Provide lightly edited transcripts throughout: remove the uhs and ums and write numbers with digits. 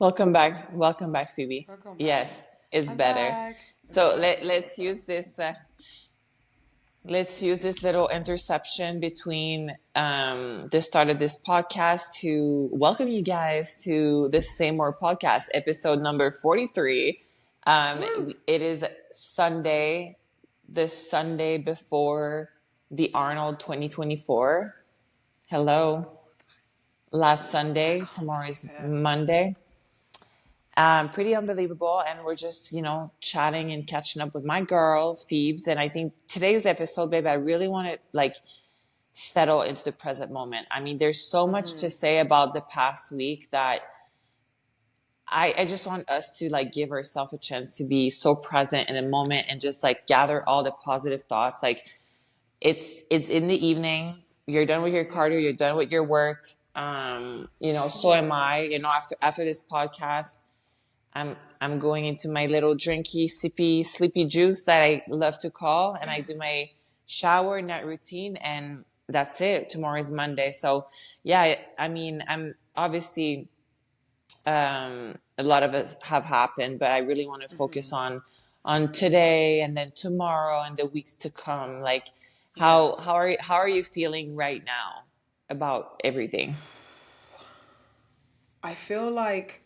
Welcome back, Phoebe. Welcome Yes, back. it's I'm better. back. I'm So back. let's use this. Let's use this little interception between the start of this podcast to welcome you guys to the Same More podcast, episode number 43. Woo! It is Sunday, the Sunday before the Arnold 2024. Hello, last I Sunday. can't Tomorrow believe is it. Monday. Pretty unbelievable. And we're just, chatting and catching up with my girl, Phoebes. And I think today's episode, babe, I really want to like settle into the present moment. I mean, there's so much to say about the past week that I just want us to like give ourselves a chance to be so present in the moment and just like gather all the positive thoughts. Like it's in the evening, you're done with your cardio, you're done with your work. So am Yes. I, after this podcast. I'm going into my little drinky, sippy, sleepy juice that I love to call, and I do my shower night routine, and that's it. Tomorrow is Monday, so yeah. I mean, I'm obviously a lot of it have happened, but I really want to focus on today and then tomorrow and the weeks to come. Like, Yeah. how are you feeling right now about everything? I feel like,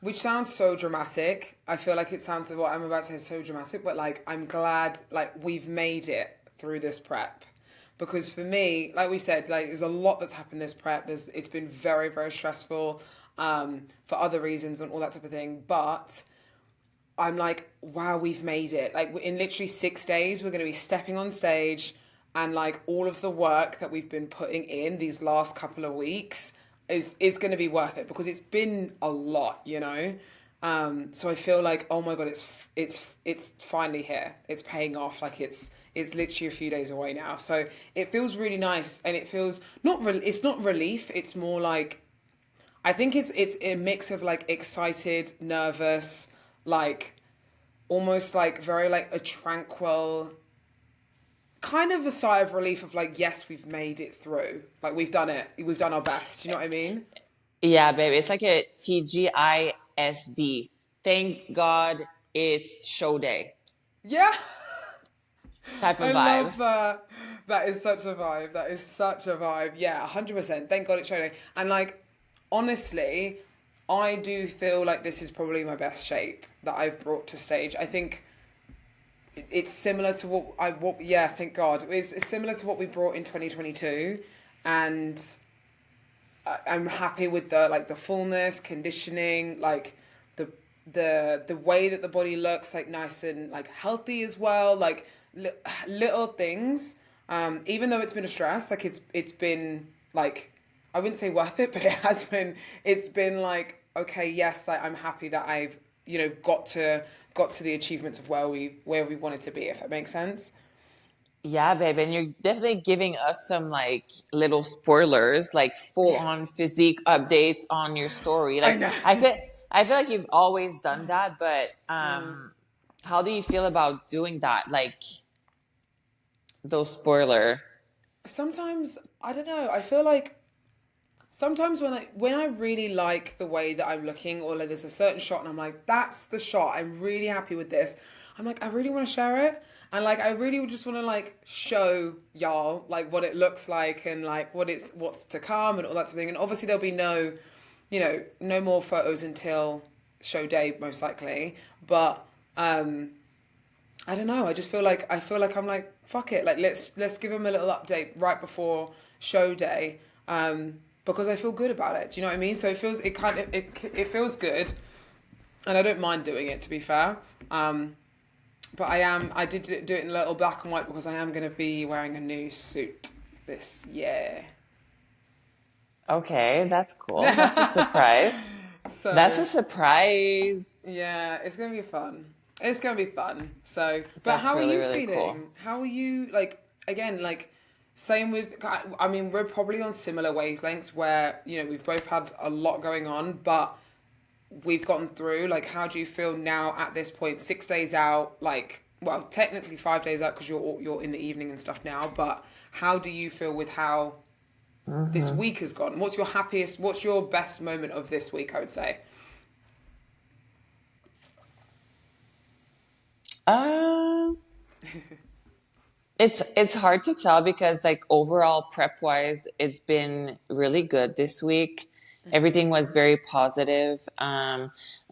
which sounds so dramatic. I feel like it sounds, what I'm about to say is so dramatic, but like, I'm glad, like, we've made it through this prep. Because for me, like we said, like, there's a lot that's happened this prep. It's been very, very stressful for other reasons and all that type of thing. But I'm like, wow, we've made it. Like in literally 6 days, we're going to be stepping on stage, and like all of the work that we've been putting in these last couple of weeks is going to be worth it because it's been a lot, you know. So I feel like, oh my god, it's finally here. It's paying off. Like it's literally a few days away now. So it feels really nice, and it feels it's not relief. It's more like, I think it's a mix of like excited, nervous, like almost like very like a tranquil kind of a sigh of relief of like, yes, we've made it through. Like we've done it. We've done our best. You know what I mean? Yeah, baby. It's like a TGISD. Thank God it's show day Yeah. type of I vibe. love that. That is such a vibe. That is such a vibe. Yeah, 100%. Thank God it's showing. And like, honestly, I do feel like this is probably my best shape that I've brought to stage. I think it's similar to yeah, thank God. It's similar to what we brought in 2022. And I'm happy with the like the fullness, conditioning, like the the way that the body looks like nice and like healthy as well, like little things. Even though it's been a stress, like it's been like, I wouldn't say worth it, but it has been. It's been like, okay, yes, like I'm happy that I've got to the achievements of where we wanted to be, if that makes sense. Yeah, babe. And you're definitely giving us some like little spoilers, like full Yeah, on physique updates on your story. I Like know. I feel like you've always done that, but how do you feel about doing that? Like those spoiler. Sometimes I don't know. I feel like sometimes when I really like the way that I'm looking, or like there's a certain shot and I'm like, that's the shot, I'm really happy with this. I'm like, I really want to share it. And like I really just want to like show y'all like what it looks like, and like what's to come and all that sort of thing. And obviously there'll be no more photos until show day most likely. But I don't know. I feel like I'm like, fuck it. Like let's give him a little update right before show day, because I feel good about it. Do you know what I mean? So it feels good, and I don't mind doing it, to be fair. But I did do it in a little black and white because I am going to be wearing a new suit this year. Okay, that's cool. That's a surprise. That's a So surprise. yeah, it's gonna be fun. It's gonna be fun. So, but That's how are really, you really cool. feeling? How are you like? Again, like same with. I mean, we're probably on similar wavelengths where we've both had a lot going on, but we've gotten through. Like, how do you feel now at this point? 6 days out, like, well, technically 5 days out because you're in the evening and stuff now. But how do you feel with how this week has gone? What's your happiest? What's your best moment of this week? I would say. Um, it's hard to tell because like overall prep wise, it's been really good this week. Everything was very positive. I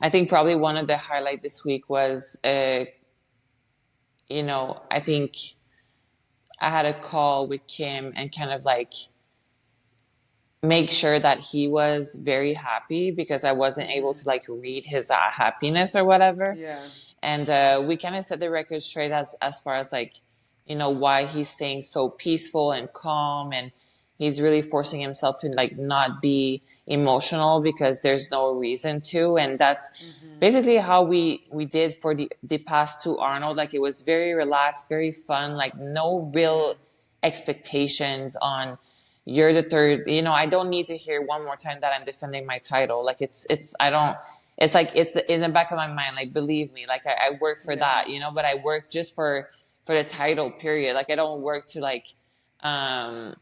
think probably one of the highlight this week was, I think I had a call with Kim and kind of like make sure that he was very happy because I wasn't able to like read his happiness or whatever. Yeah. And we kind of set the record straight as far as like, why he's staying so peaceful and calm, and he's really forcing himself to like not be emotional because there's no reason to. And that's basically how we did for the past two Arnold. Like it was very relaxed, very fun, like no Yeah. real expectations on you're the third. I don't need to hear one more time that I'm defending my title. Like I don't, it's like, it's in the back of my mind. Like, believe me, like I work for Yeah. that, but I work just for the title period. Like I don't work um,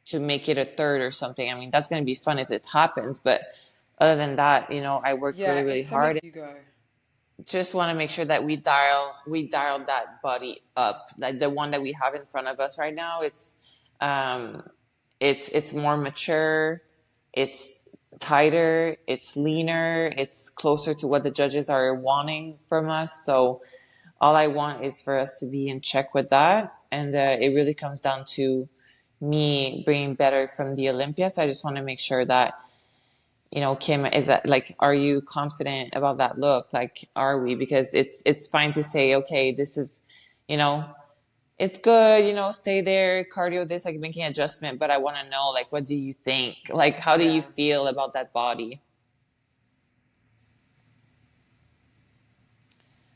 to make it a third or something. I mean, that's going to be fun if it happens. But other than that, I work really, Yeah, really it's to make hard. you go. Just want to make sure that we dial that body up. Like the one that we have in front of us right now, um, it's more mature, it's tighter, it's leaner, it's closer to what the judges are wanting from us. So all I want is for us to be in check with that, and it really comes down to me bringing better from the Olympics. I just want to make sure that Kim, is that like, are you confident about that look? Like, are we? Because it's fine to say, okay, this is, you know, it's good, stay there, cardio this, like making adjustment, but I want to know, like, what do you think? Like, how do you Yeah. feel about that body?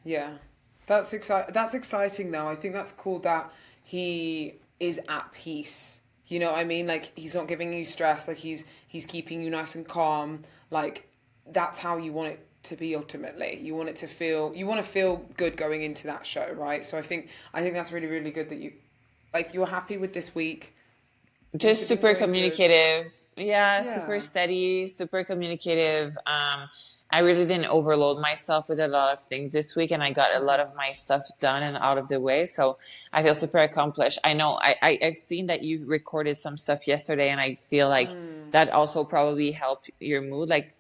Yeah. That's exciting though. I think that's cool that he is at peace. You know what I mean? Like he's not giving you stress, like he's keeping you nice and calm. Like that's how you want it to be ultimately. You want to feel good going into that show, right? So I think that's really really good that you're happy with this week. Things Just have been super going good. communicative. Yeah, super Yeah. steady, super communicative. I really didn't overload myself with a lot of things this week, and I got a lot of my stuff done and out of the way. So I feel super accomplished. I know I've seen that you recorded some stuff yesterday, and I feel like that also probably helped your mood, like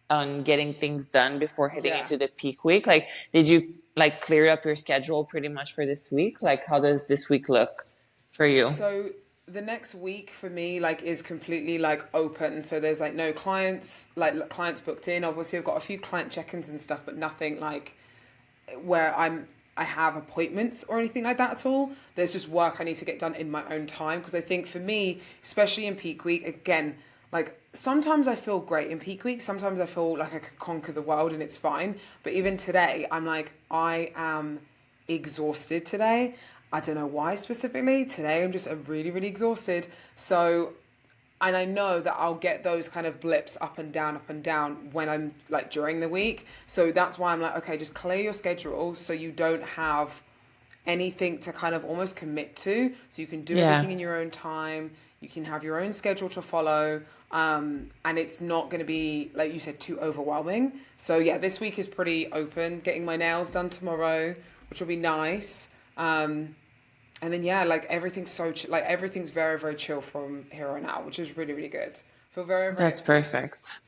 on getting things done before heading Yeah. into the peak week. Like, did you like clear up your schedule pretty much for this week? Like, how does this week look for you? So the next week for me like is completely like open. So there's like no clients, like clients booked in. Obviously I've got a few client check-ins and stuff, but nothing like where I have appointments or anything like that at all. There's just work I need to get done in my own time because I think for me, especially in peak week, again, like sometimes I feel great in peak week, sometimes I feel like I could conquer the world and it's fine. But even today, I'm like I am exhausted today. I don't know why specifically. Today I'm really really exhausted. So and I know that I'll get those kind of blips up and down when I'm like during the week. So that's why I'm like, okay, just clear your schedule so you don't have anything to kind of almost commit to. So you can do Yeah. everything in your own time. You can have your own schedule to follow. And it's not going to be, like you said, too overwhelming. So yeah, this week is pretty open. Getting my nails done tomorrow, which will be nice. And then yeah, like everything's like everything's very very chill from here on out, which is really really good. Feel very very That's at peace. perfect.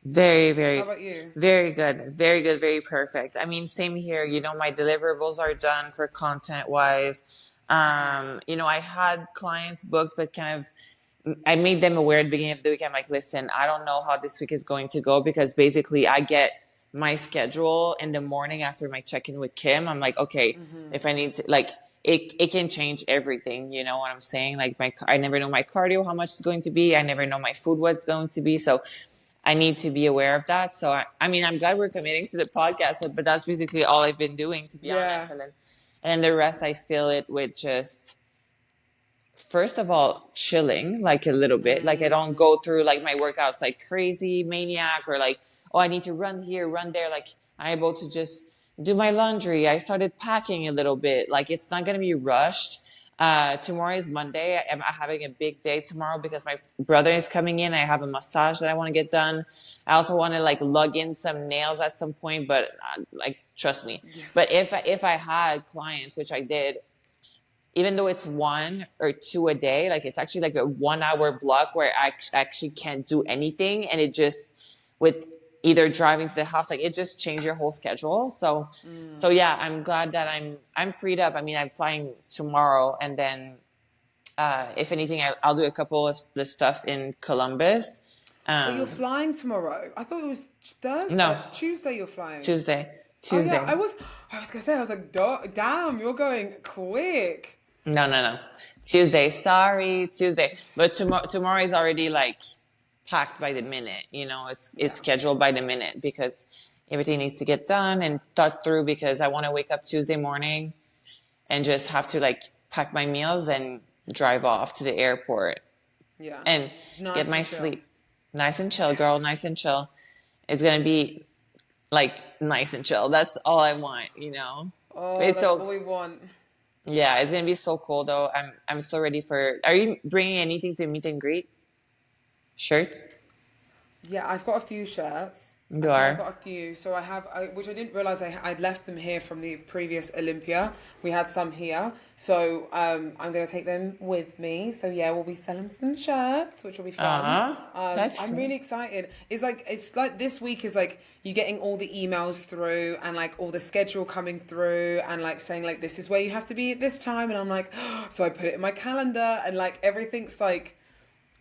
Very, How very, about you? very good. Very good. Very perfect. I mean, same here. My deliverables are done for content wise. I had clients booked, but kind of, I made them aware at the beginning of the week. I'm like, listen, I don't know how this week is going to go because basically I get my schedule in the morning after my check-in with Kim. I'm like, okay, if I need to, like, it can change everything. You know what I'm saying? Like I never know my cardio, how much it's going to be. I never know my food, what's going to be. So I need to be aware of that. So I mean, I'm glad we're committing to the podcast, but that's basically all I've been doing, to be Yeah. honest. And then the rest, I fill it with just, first of all, chilling like a little bit. Like I don't go through like my workouts like crazy maniac or like, oh, I need to run here, run there. Like I'm able to just do my laundry. I started packing a little bit. Like it's not going to be rushed. Tomorrow is Monday. I'm having a big day tomorrow because my brother is coming in. I have a massage that I want to get done. I also want to like lug in some nails at some point, but like trust me. Yeah. But if I had clients, which I did, even though it's 1 or 2 a day, like it's actually like a 1 hour block where I actually can't do anything, and it just with either driving to the house, like it just changed your whole schedule. So yeah, I'm glad that I'm freed up. I mean, I'm flying tomorrow, and then if anything, I'll do a couple of the stuff in Columbus. Oh, you're Um, flying tomorrow. I thought it was no, Thursday, Tuesday. You're flying. Tuesday, Oh yeah, I Tuesday. was. I was gonna say. I was like, damn, you're going quick. No, no, no. Tuesday. Sorry, Tuesday. But tomorrow is already like packed by the minute. You know, it's Yeah. scheduled by the minute because everything needs to get done and thought through because I want to wake up Tuesday morning and just have to like pack my meals and drive off to the airport Yeah. and get Nice my and chill. sleep. Nice and chill, Yeah. girl. Nice and chill. It's gonna be like nice and chill. That's all I want, you know. Oh, It's that's all so we want. yeah, it's gonna be so cool though. I'm so ready for. Are you bringing anything to meet and greet? Shirts? Yeah, I've got a few shirts. I You think I've are. got a few. So which I didn't realize I'd left them here from the previous Olympia. We had some here. So I'm going to take them with me. So yeah, we'll be selling some shirts, which will be fun. That's I'm right. really excited. It's like this week is like you getting all the emails through and like all the schedule coming through and like saying like this is where you have to be at this time. And I'm like, so I put it in my calendar and like everything's like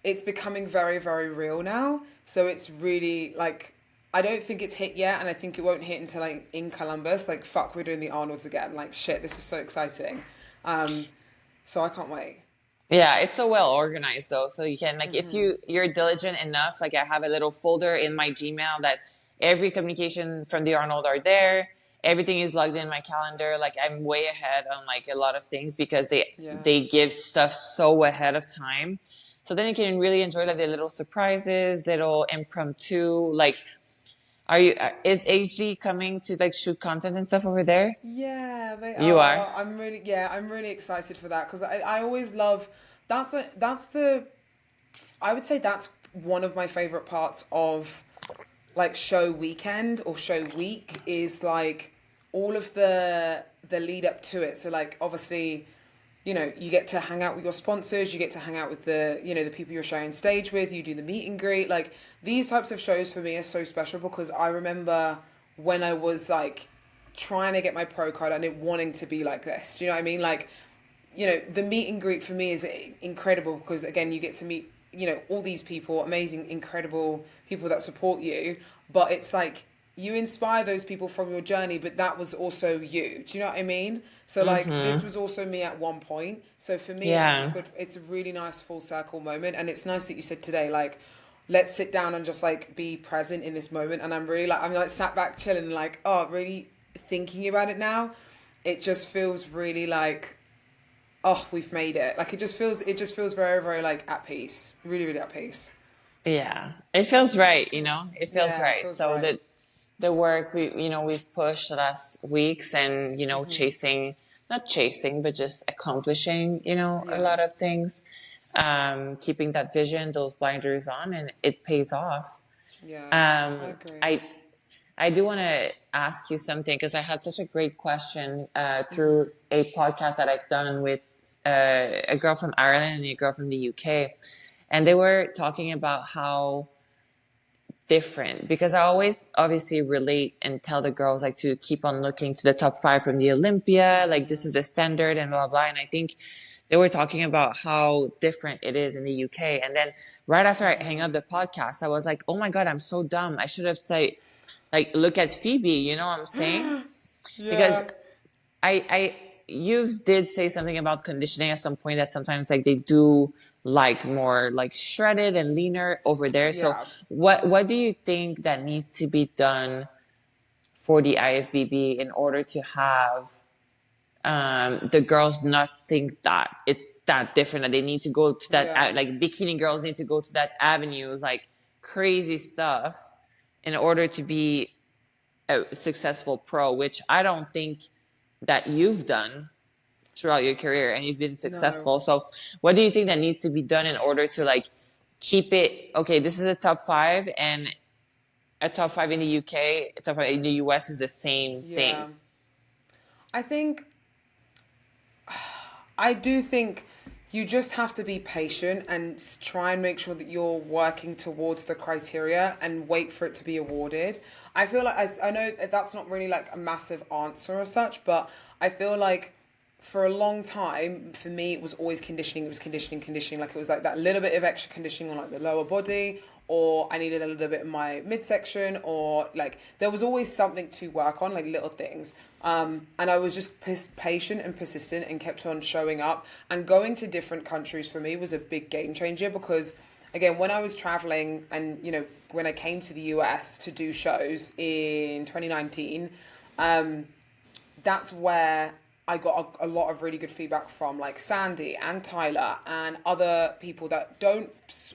it's becoming very, very real now. So it's really like I don't think it's hit yet, and I think it won't hit until like in Columbus. Like fuck, we're doing the Arnolds again. Like shit, this is so exciting. Um, so I can't wait. Yeah, it's so well organized though. So you can like if Hmm. you're diligent enough, like I have a little folder in my Gmail that every communication from the Arnold are there. Everything is logged in my calendar. Like I'm way ahead on like a lot of things because Yeah. they give stuff so ahead of time. So then you can really enjoy like the little surprises, little impromptu. Like, are you is HD coming to like shoot content and stuff over there? Yeah, they You are. are. I'm really excited for that because I always love that's the I would say that's one of my favorite parts of like show weekend or show week is like all of the lead up to it. So like obviously, you know, you get to hang out with your sponsors, you get to hang out with the people you're sharing stage with, you do the meet and greet. Like these types of shows for me are so special because I remember when I was like trying to get my pro card and it wanting to be like this. Do you know what I mean? Like, you know, the meet and greet for me is incredible because again, you get to meet, you know, all these people, amazing, incredible people that support you. But it's like you inspire those people from your journey, but that was also you. Do you know what I mean? So like this Mm-hmm. was also me at one point. So for me, it's like Yeah. it's a really nice full circle moment, and it's nice that you said today, like, let's sit down and just like be present in this moment. And I'm like sat back chilling, like, oh, really thinking about it now. It just feels really like oh, we've made it. Like it just feels very, very like at peace. Really, really at peace. Yeah. It feels It's right, you good. know? It feels Yeah, it right. feels So right. the work we've pushed the last weeks and, Hmm. chasing, not chasing, but just accomplishing, a Yeah, lot of things. Keeping that vision, those blinders on, and it pays off. yeah, I Um, agree. I I do want to ask you something because I had such a great question Hmm. through a podcast that I've done with a girl from Ireland and a girl from the UK, and they were talking about how different because I always obviously relate and tell the girls like to keep on looking to the top five from the Olympia, like this is the standard and blah blah. And I think they were talking about how different it is in the UK. And then right after I hang up the podcast, I was like, oh my God, I'm so dumb. I should have said like look at Phoebe, you know what I'm saying? Because Yeah, I you did say something about conditioning at some point that sometimes like they do like more like shredded and leaner over there. So yeah, what do you think that needs to be done for the IFBB in order to have the girls not think that it's that different that they need to go to that yeah, like bikini girls need to go to that avenues like crazy stuff in order to be a successful pro, which I don't think that you've done throughout your career and you've been No. successful. So what do you think that needs to be done in order to like keep it? Okay, this is a top five, and a top five in the UK, a top five in the US is the same Yeah. thing. I think I do think you just have to be patient and try and make sure that you're working towards the criteria and wait for it to be awarded. I feel like I know that's not really like a massive answer or such, but I feel like for a long time, for me, it was always conditioning. It was conditioning, conditioning. Like it was like that little bit of extra conditioning on like the lower body, or I needed a little bit in my midsection, or like there was always something to work on, like little things. And I was just patient and persistent and kept on showing up. And going to different countries for me was a big game changer because, again, when I was traveling and, you know, when I came to the US to do shows in 2019, that's where I got a lot of really good feedback from like Sandy and Tyler and other people that don't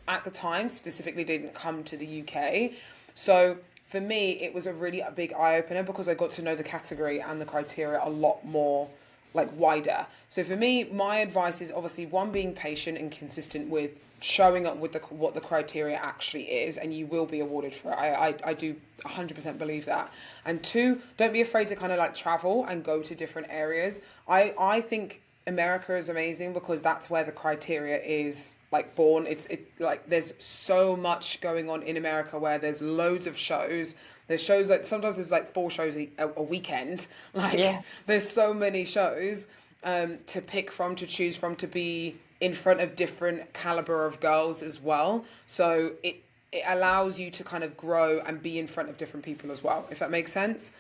at the time specifically didn't come to the UK. So for me, it was a big eye opener because I got to know the category and the criteria a lot more like wider. So for me, my advice is obviously one, being patient and consistent with showing up with what the criteria actually is, and you will be awarded for it. I do 100% believe that. And two, don't be afraid to kind of like travel and go to different areas. I think America is amazing because that's where the criteria is like born. It's like there's so much going on in America where there's loads of shows. There's shows like sometimes there's like 4 shows a weekend. Like Yeah. there's so many shows to pick from, to choose from, to be in front of different caliber of girls as well. So it allows you to kind of grow and be in front of different people as well, if that makes sense.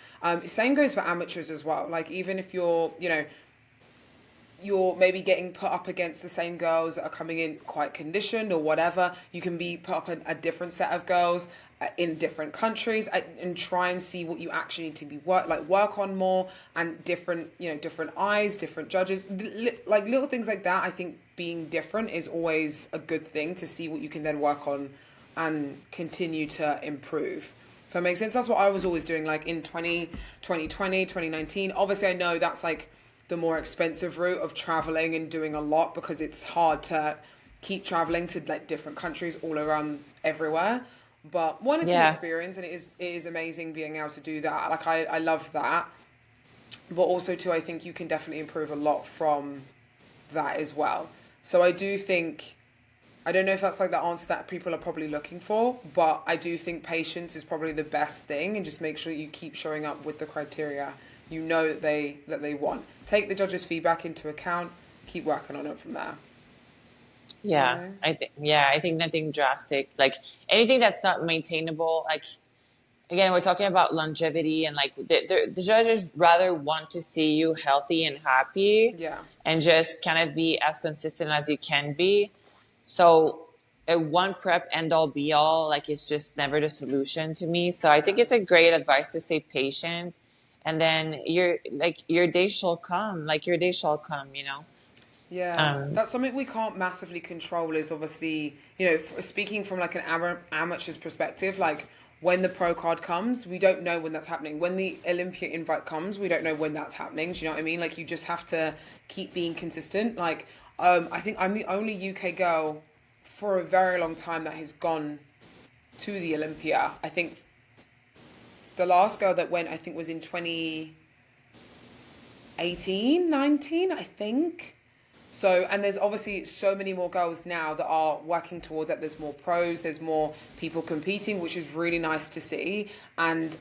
Same goes for amateurs as well. Like even if you're, you know, you're maybe getting put up against the same girls that are coming in quite conditioned or whatever, you can be put up a different set of girls in different countries and try and see what you actually need to be work on more, and different, you know, different eyes, different judges, like little things like that. I think being different is always a good thing to see what you can then work on and continue to improve. If that makes sense. That's what I was always doing, like in 2020, 2019. Obviously I know that's like the more expensive route of traveling and doing a lot because it's hard to keep traveling to like different countries all around everywhere. But one, it's an Yeah. experience, and it is amazing being able to do that. Like I love that. But also too, I think you can definitely improve a lot from that as well. So I do think, I don't know if that's like the answer that people are probably looking for, but I do think patience is probably the best thing, and just make sure you keep showing up with the criteria you know that they want. Take the judges' feedback into account, keep working on it from there. You Yeah. know? I think nothing drastic. Like anything that's not maintainable, like again, we're talking about longevity, and like the judges rather want to see you healthy and happy Yeah. and just kind of be as consistent as you can be. So a one prep end all be all, like it's just never the solution to me. So I think No. it's a great advice to stay patient, and then your day shall come, like your day shall come, you know? Yeah, Um, that's something we can't massively control. Is obviously, you know, speaking from like an amateur's perspective, like when the pro card comes, we don't know when that's happening. When the Olympia invite comes, we don't know when that's happening. Do you know what I mean? Like you just have to keep being consistent. Like, I think I'm the only UK girl for a very long time that has gone to the Olympia. I think the last girl that went, I think, was in 2018, 19, I think. So, and there's obviously so many more girls now that are working towards that. There's more pros, there's more people competing, which is really nice to see. And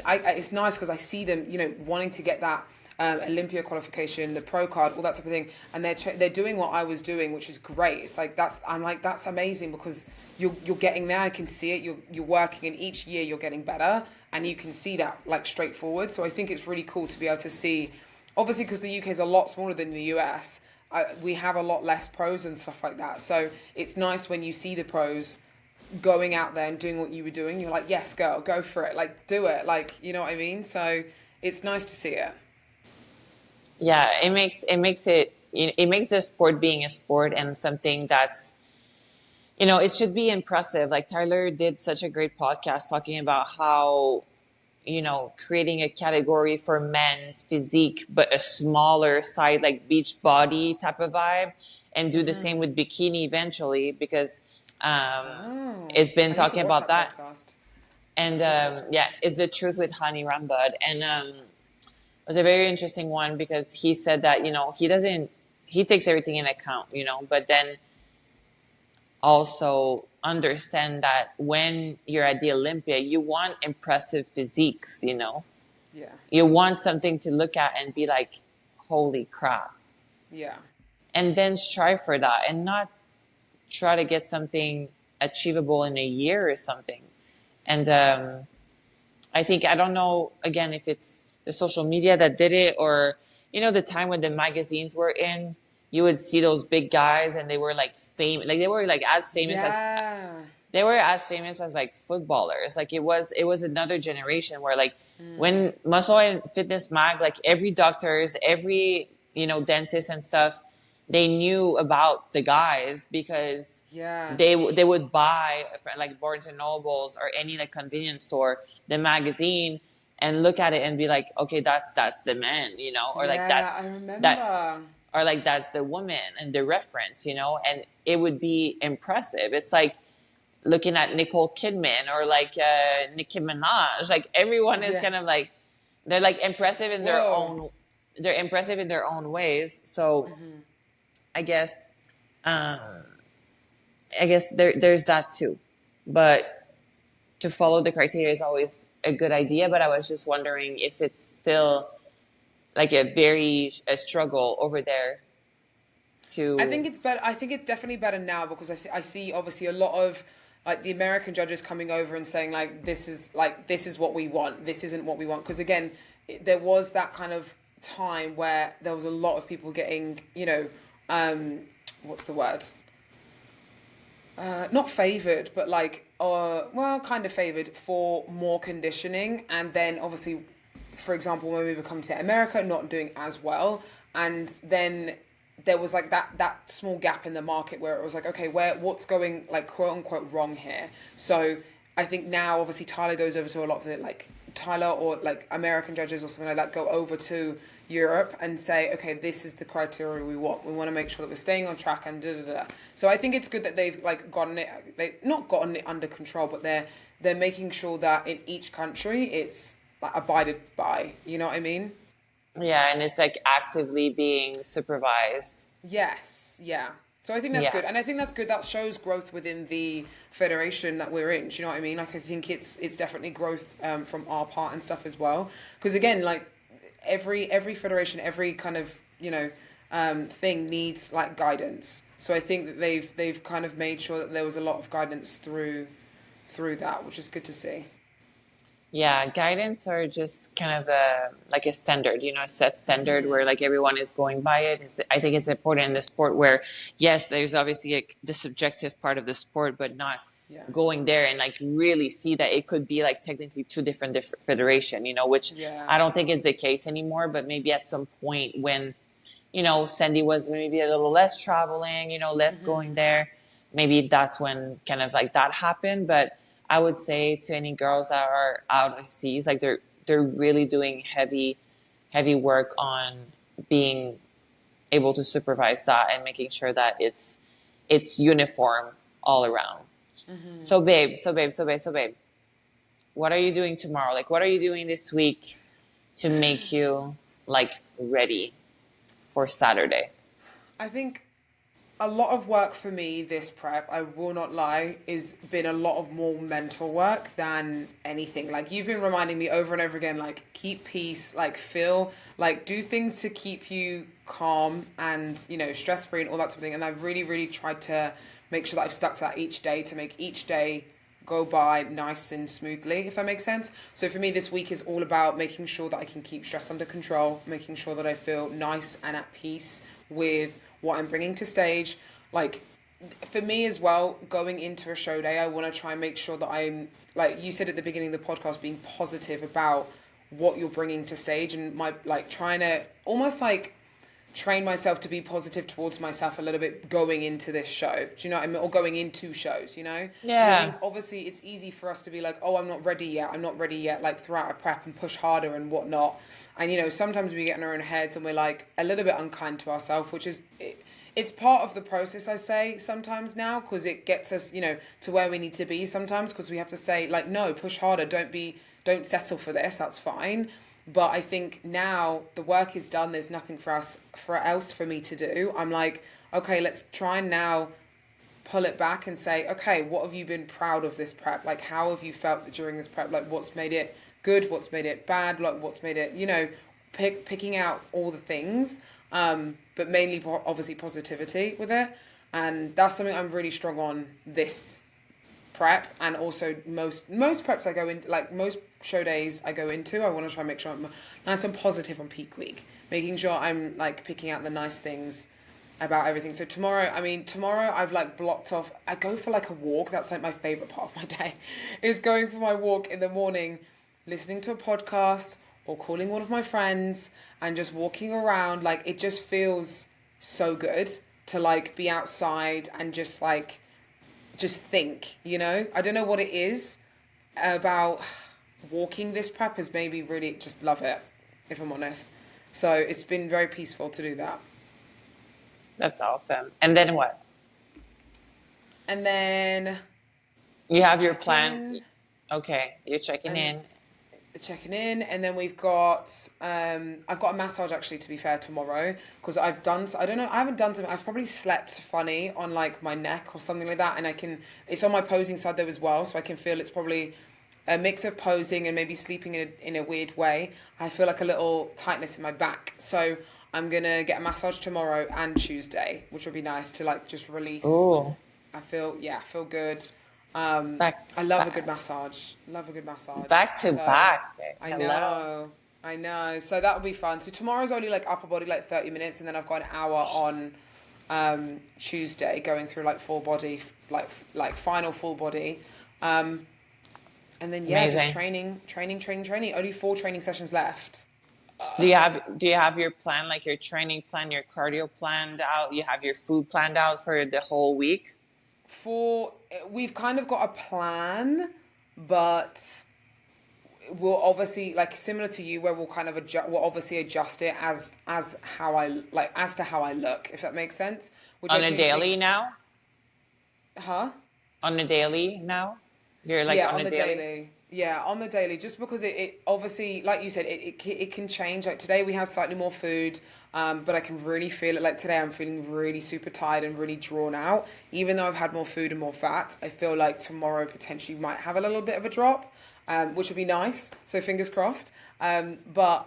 it's nice because I see them, you know, wanting to get that Olympia qualification, the pro card, all that type of thing, and they're doing what I was doing, which is great. It's like I'm like that's amazing because you're getting there. I can see it. You're working, and each year you're getting better, and you can see that like straightforward. So I think it's really cool to be able to see, obviously because the UK is a lot smaller than the US. We have a lot less pros and stuff like that. So it's nice when you see the pros going out there and doing what you were doing. You're like, yes, girl, go for it. Like, do it. Like, you know what I mean? So it's nice to see it. yeah, it makes the sport being a sport and something that's, it should be impressive. Like Tyler did such a great podcast talking about how creating a category for men's physique, but a smaller side, like beach body type of vibe, and do the same with bikini eventually, because um, Oh, it's been I need to talking watch about that that. podcast. And I need to watch that yeah, one. it's the truth with Honey Rambud. And it was a very interesting one because he said that, he takes everything in account, but then also understand that when you're at the Olympia, you want impressive physiques, Yeah, you want something to look at and be like, holy crap. yeah, And then strive for that and not try to get something achievable in a year or something. And I think, I don't know, again, if it's the social media that did it, or, the time when the magazines were in, you would see those big guys and they were like famous, like they were like as famous as yeah. like footballers. Like it was another generation where like when Muscle and Fitness Mag, like every doctors, every, dentist and stuff, they knew about the guys because Yeah, they would buy like Barnes and Nobles or any like convenience store the magazine and look at it and be like, okay, that's the man, or like yeah, I that remember. or like that's the woman and the reference, and it would be impressive. It's like looking at Nicole Kidman or like Nicki Minaj. Like everyone is Yeah. kind of like they're like impressive in their Whoa. own they're impressive in their own ways. So I guess um, there's that too. But to follow the criteria is always a good idea. But I was just wondering if it's still like a struggle over there I to think it's better. I think it's definitely better now because I see obviously a lot of like the American judges coming over and saying this is what we want. This isn't what we want because again, there was that kind of time where there was a lot of people getting what's the word? Not favored, but like well, kind of favored for more conditioning, and then obviously, for example, when we come to America, not doing as well, and then there was like that small gap in the market where it was like, okay, what's going like quote unquote wrong here? So I think now obviously Tyler goes over to a lot of the like Tyler or like American judges or something like that go over to Europe and say, okay, this is the criteria we want. We want to make sure that we're staying on track and da da da. So I think it's good that they've like gotten it. They not gotten it under control, but they're making sure that in each country it's like abided by. You know what I mean? yeah, and it's like actively being supervised. Yes, yeah. So I think that's Yeah. good, and I think that's good. That shows growth within the federation that we're in. Do you know what I mean? Like I think it's definitely growth from our part and stuff as well. Because again, like every federation, every kind of thing needs like guidance. So I think that they've kind of made sure that there was a lot of guidance through that, which is good to see. Yeah, guidance are just kind of like a standard, a set standard where like everyone is going by it. I think it's important in the sport where, yes, there's obviously like the subjective part of the sport, but not Yeah, going there and like really see that it could be like technically two different federation, which yeah, I don't think is the case anymore. But maybe at some point when, Sandy was maybe a little less traveling, less going there, maybe that's when kind of like that happened. But I would say to any girls that are out overseas, like they're really doing heavy work on being able to supervise that and making sure that it's uniform all around. So babe, what are you doing tomorrow? Like, what are you doing this week to make you like ready for Saturday? I think a lot of work for me this prep, I will not lie, is been a lot of more mental work than anything. Like you've been reminding me over and over again, like keep peace, like feel, like do things to keep you calm and stress free and all that sort of thing. And I've really, really tried to make sure that I've stuck to that each day to make each day go by nice and smoothly, if that makes sense. So for me, this week is all about making sure that I can keep stress under control, making sure that I feel nice and at peace with what I'm bringing to stage. Like, for me as well, going into a show day, I want to try and make sure that I'm, like you said at the beginning of the podcast, being positive about what you're bringing to stage and my, like, trying to almost like train myself to be positive towards myself a little bit going into this show. Do you know what I mean? Or going into shows, you know? Because I think Yeah. obviously it's easy for us to be like, oh, I'm not ready yet. I'm not ready yet, like throughout a prep and push harder and whatnot. And, you know, sometimes we get in our own heads and we're like a little bit unkind to ourselves, which is, it's part of the process, I say, sometimes now, because it gets us, you know, to where we need to be sometimes, because we have to say, like, no, push harder. Don't settle for this. That's fine. But I think now the work is done. There's nothing else for me to do. I'm like, okay, let's try and now pull it back and say, okay, what have you been proud of this prep? Like, how have you felt during this prep? Like, what's made it good? What's made it bad? Like, what's made it, you know, picking out all the things, but mainly obviously positivity with it. And that's something I'm really strong on this prep, and also most preps I go in, like most show days I go into, I want to try and make sure I'm nice and positive on peak week, making sure I'm like picking out the nice things about everything. So tomorrow I've like blocked off, I go for like a walk. That's like my favorite part of my day, is going for my walk in the morning, listening to a podcast or calling one of my friends and just walking around. Like, it just feels so good to like be outside and just think, you know? I don't know what it is about walking this prep, has maybe really just love it, if I'm honest. So it's been very peaceful to do that. That's awesome. And then what? And then You have your check plan. in Okay, you're checking and in. checking in, and then we've got I've got a massage, actually, to be fair, tomorrow, because I don't know, I haven't done something, I've probably slept funny on like my neck or something like that, and it's on my posing side there as well, so I can feel it's probably a mix of posing and maybe sleeping in a weird way. I feel like a little tightness in my back, so I'm gonna get a massage tomorrow and Tuesday, which would be nice to like just release. Oh, I feel good. back to I love a good back. massage. Love a good massage. Back to So back. I Hello. know. I know. So that'll be fun. So tomorrow's only like upper body, like 30 minutes, and then I've got an hour on Tuesday going through like full body, like final full body. And then yeah, just Amazing. training. Only 4 training sessions left. Do you have your plan, like your training plan, your cardio planned out? You have your food planned out for the whole week? For We've kind of got a plan, but we'll obviously, like, similar to you, where we'll kind of adjust, we'll obviously adjust it as how I like, as to how I look, if that makes sense, which I On a do daily think. now? Huh? On a daily now? You're like Yeah, on on a the daily? daily. Yeah, on the daily, just because it obviously, like you said, it can change. Like today we have slightly more food, but I can really feel it. Like today I'm feeling really super tired and really drawn out. Even though I've had more food and more fat, I feel like tomorrow potentially might have a little bit of a drop, which would be nice. So fingers crossed. But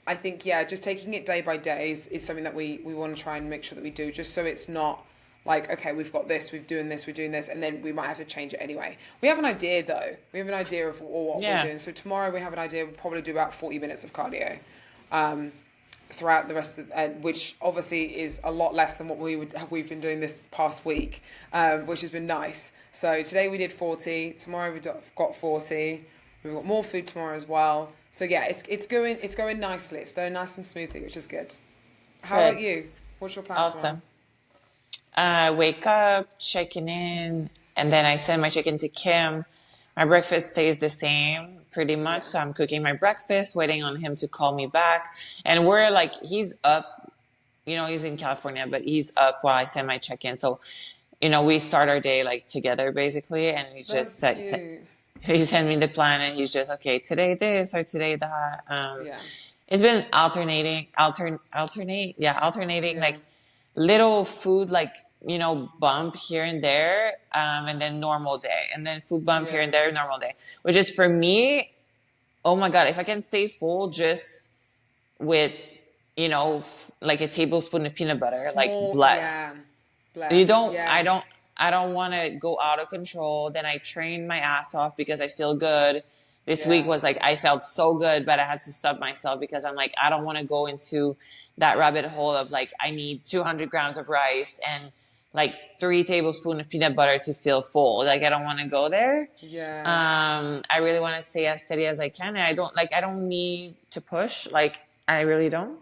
I think, yeah, just taking it day by day is something that we want to try and make sure that we do, just so it's not like, okay, we've got this, we're doing this, and then we might have to change it anyway. We have an idea, though. We have an idea of what we're Yeah. doing. So tomorrow we have an idea. We'll probably do about 40 minutes of cardio throughout the rest of, which obviously is a lot less than what we've been doing this past week, which has been nice. So today we did 40. Tomorrow we've got 40. We've got more food tomorrow as well. So yeah, it's going nicely. It's going nice and smoothly, which is good. How Good. about you? What's your plan tomorrow? Awesome. Wake up, checking in, and then I send my chicken to Kim. My breakfast stays the same pretty much. Yeah. So I'm cooking my breakfast, waiting on him to call me back. And we're like, he's up, he's in California, but he's up while I send my check in. So, we start our day like together basically. And he's That's just that cute. he sent me the plan and he's just, okay, today this or today that. Yeah. It's been alternating Yeah. like little food, like, bump here and there, and then normal day, and then food bump here Yeah. and there, normal day, which is for me, oh my God, if I can stay full just with, like a tablespoon of peanut butter, like Small, bless. yeah. You Bless. don't, Yeah. I don't want to go out of control. Then I train my ass off because I feel good. This week Yeah. was like, I felt so good, but I had to stop myself because I'm like, I don't want to go into that rabbit hole of like, I need 200 grams of rice and like 3 tablespoons of peanut butter to feel full. Like, I don't want to go there. Yeah. I really want to stay as steady as I can. And I don't need to push. Like, I really don't.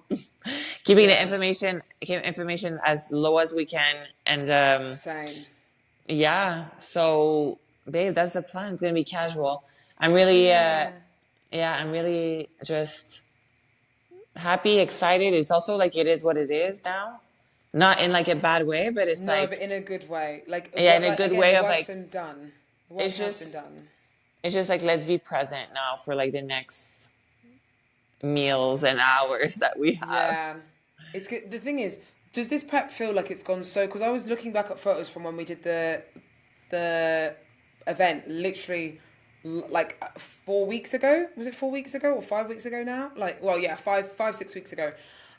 Keeping the Yeah, information as low as we can, and same. yeah. So, babe, that's the plan. It's gonna be casual. I'm really, Yeah. yeah, I'm really just happy, excited. It's also like it is what it is now. Not in like a bad way, but it's No, but like, in a good way. Like yeah, in what? a Like good again, the way of work's like, been done. The work it's has just, been done. it's just like, let's be present now for like the next meals and hours that we have. Yeah, it's good. The thing is, does this prep feel like it's gone so? Because I was looking back at photos from when we did the event, literally like 4 weeks ago. Was it 4 weeks ago or 5 weeks ago now? Like, well, yeah, 6 weeks ago.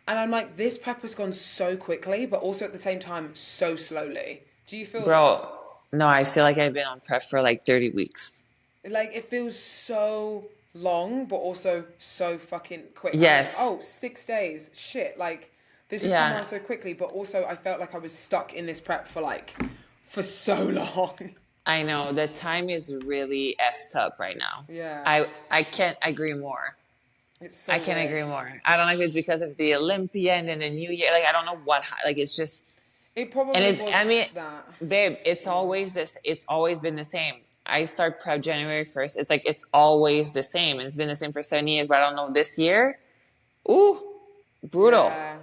And I'm like, this prep has gone so quickly, but also at the same time so slowly. Do you feel that? Bro, no, I feel like I've been on prep for like 30 weeks. Like it feels so long, but also so fucking quick. I'm like, Yes. oh, 6 days. Shit. Like this has come Yeah. around so quickly, but also I felt like I was stuck in this prep for so long. I know the time is really effed up right now. Yeah. I can't agree more. It's I so can't weird. agree more. I don't know if it's because of the Olympia and then the New Year. Like I don't know what. Like it's just It and probably it's. I mean, was that. babe, it's always this. It's always been the same. I start prep January 1st. It's like it's always the same. And it's been the same for 7 years. But I don't know this year. Ooh, brutal, Yeah.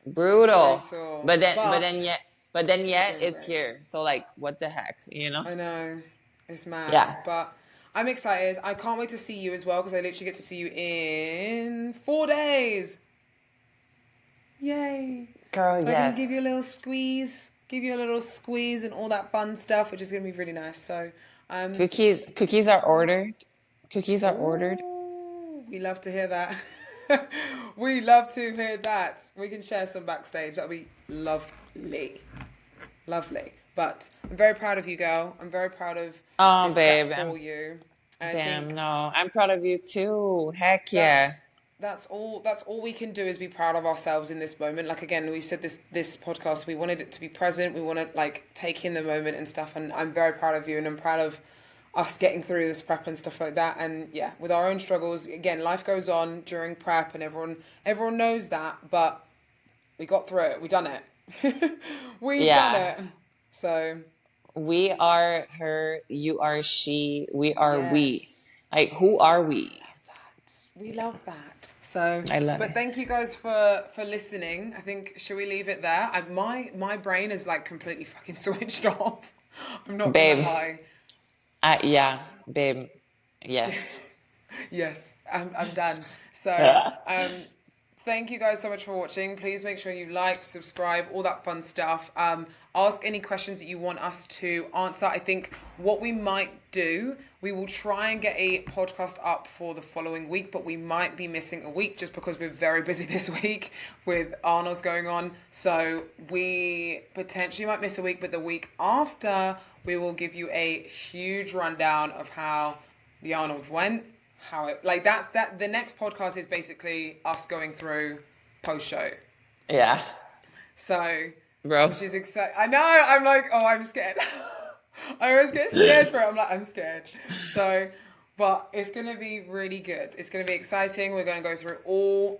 brutal. Brutal. But then yet So it's great. here. So like, what the heck, I know. It's mad. Yeah. But I'm excited. I can't wait to see you as well because I literally get to see you in 4 days. Yay. Girl, So I can give you a yes. little squeeze, and all that fun stuff, which is going to be really nice. So, um, Cookies are ordered. Cookies are ordered. ooh, we love to hear that. We love to hear that. We can share some backstage. That'll be lovely. Lovely. But I'm very proud of you, girl. I'm very proud of Oh, this prep babe, for you. And I damn, think no. I'm proud of you too. Heck yeah. that's that's all we can do is be proud of ourselves in this moment. Like again, we said this podcast, we wanted it to be present. We want to like take in the moment and stuff. And I'm very proud of you, and I'm proud of us getting through this prep and stuff like that. And yeah, with our own struggles, again, life goes on during prep, and everyone knows that. But we got through it. We done it. We done Yeah. it. So We are her, you are she, we are we. yes. Like, who are we? We love that. So, I love but it. thank you guys for listening. I think should we leave it there? My brain is like completely fucking switched off. I'm not gonna Babe. lie. Yeah, babe. Yes. Yes, I'm done. So, Yeah. thank you guys so much for watching. Please make sure you like, subscribe, all that fun stuff. Ask any questions that you want us to answer. I think what we might do, we will try and get a podcast up for the following week, but we might be missing a week just because we're very busy this week with Arnold's going on. So we potentially might miss a week, but the week after, we will give you a huge rundown of how the Arnold went, how it like that the next podcast is basically us going through post show. Yeah. So Bro. which is exciting. I know, I'm like, oh, I'm scared. I always get scared for it. I'm like, I'm scared. So but it's gonna be really good. It's gonna be exciting. We're gonna go through all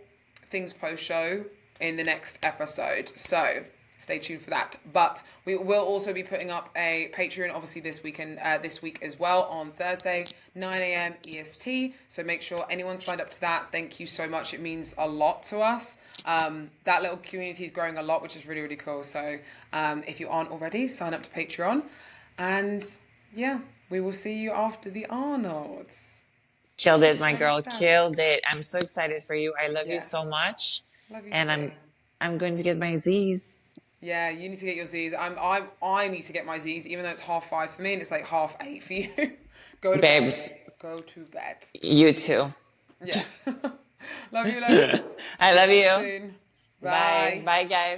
things post show in the next episode. So stay tuned for that. But we will also be putting up a Patreon, obviously this weekend, this week as well on Thursday, 9 a.m. EST. So make sure anyone signed up to that. Thank you so much. It means a lot to us. That little community is growing a lot, which is really, really cool. So if you aren't already, sign up to Patreon. And yeah, we will see you after the Arnolds. Killed it, Next my time, girl. stuff. Killed it. I'm so excited for you. I love you so Yes. much. Love you And too. I'm going to get my Z's. Yeah, you need to get your Z's. I need to get my Z's, even though it's 5:30 for me and it's like 7:30 for you. Go to Babe, bed. Go to bed. you too. Yeah. Love you loads. I Speak love to you you. soon. Bye. Bye. Bye, guys.